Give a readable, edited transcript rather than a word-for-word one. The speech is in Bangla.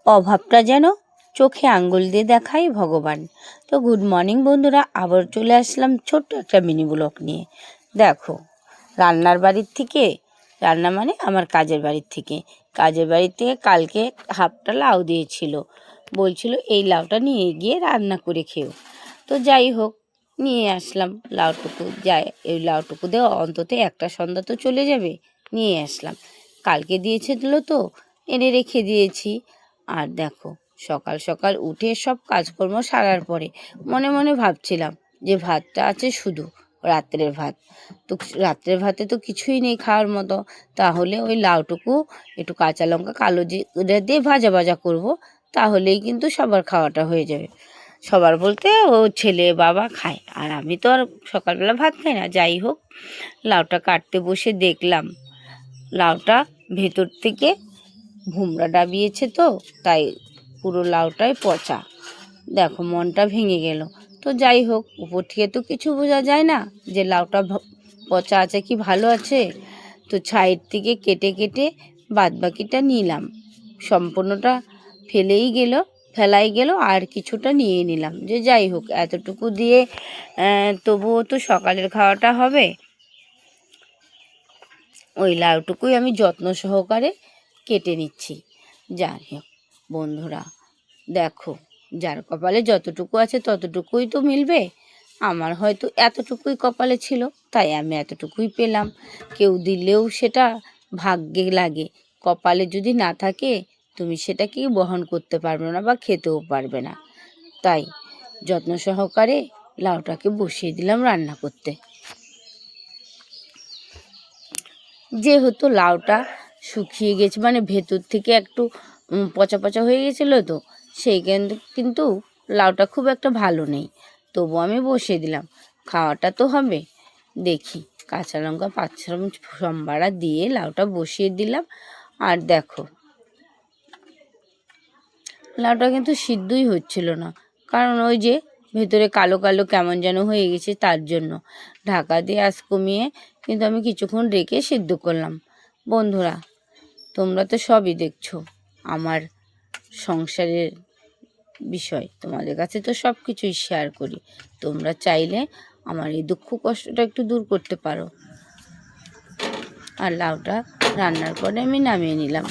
অভাবটা যেন চোখে আঙ্গুল দিয়ে দেখায় ভগবান। তো গুড মর্নিং বন্ধুরা, আবার চলে আসলাম ছোট্ট একটা মিনি ব্লগ নিয়ে। দেখো, রান্নার বাড়ির থেকে, রান্না মানে আমার কাজের বাড়ির থেকে, কালকে হাফটা লাউ দিয়েছিল, বলছিল এই লাউটা নিয়ে গিয়ে রান্না করে খেও। তো যাই হোক, নিয়ে আসলাম লাউটুকু। এই লাউটুকু দিয়ে অন্তত একটা সন্ধ্যা তো চলে যাবে, নিয়ে আসলাম। কালকে দিয়েছিল তো এনে রেখে দিয়েছি। আর দেখো, সকাল সকাল উঠে সব কাজকর্ম সারার পরে মনে মনে ভাবছিলাম যে ভাতটা আছে শুধু, রাত্রের ভাত। তো রাত্রের ভাতে তো কিছুই নেই খাওয়ার মতো, তাহলে ওই লাউটুকু একটু কাঁচা লঙ্কা কালো জিরে দিয়ে ভাজা ভাজা করব, তাহলেই কিন্তু সবার খাওয়াটা হয়ে যাবে। সবার বলতে ও ছেলে বাবা খায়, আর আমি তো আর সকালবেলা ভাত খাই না। যাই হোক, লাউটা কাটতে বসে দেখলাম লাউটা ভেতর থেকে ভুমরা ডাবিয়েছে, তো তাই পুরো লাউটাই পচা। দেখো, মনটা ভেঙে গেল। তো যাই হোক, উপর থেকে তো কিছু বোঝা যায় না যে লাউটা পচা আছে কি ভালো আছে। তো সাইড থেকে কেটে কেটে বাদবাকিটা নিলাম, সম্পূর্ণটা ফেলাই গেল আর কিছুটা নিয়ে নিলাম। যে যাই হোক, এতটুকু দিয়ে তবুও তো সকালের খাওয়াটা হবে। ওই লাউটুকুই আমি যত্ন সহকারে কেটে নিচ্ছি। যাই হোক বন্ধুরা, দেখো, যার কপালে যতটুকু আছে ততটুকুই তো মিলবে। আমার হয়তো এতটুকুই কপালে ছিল, তাই আমি এতটুকুই পেলাম। কেউ দিলেও সেটা ভাগ্যে লাগে, কপালে যদি না থাকে তুমি সেটাকে বহন করতে পারবে না বা খেতেও পারবে না। তাই যত্ন সহকারে লাউটাকে বসিয়ে দিলাম রান্না করতে। যেহেতু লাউটা শুকিয়ে গেছে, মানে ভেতর থেকে একটু পচা পচা হয়ে গেছিলো, তো সেই কিন্তু লাউটা খুব একটা ভালো নেই। তবু আমি বসিয়ে দিলাম, খাওয়াটা তো হবে। দেখি, কাঁচা লঙ্কা পাঁচফোড়ন সম্বারা দিয়ে লাউটা বসিয়ে দিলাম। আর দেখো, লাউটা কিন্তু সিদ্ধই হচ্ছিল না, কারণ ওই যে ভেতরে কালো কালো কেমন যেন হয়ে গেছে, তার জন্য ঢাকা দিয়ে আঁচ কমিয়ে কিন্তু আমি কিছুক্ষণ রেখে সিদ্ধ করলাম। বন্ধুরা, তোমরা তো সবই দেখছো, আমার সংসারের বিষয় তোমাদের কাছে তো সব কিছুই শেয়ার করি। তোমরা চাইলে আমার এই দুঃখ কষ্টটা একটু দূর করতে পারো। আর লাউটা রান্নার পরে আমি নামিয়ে নিলাম।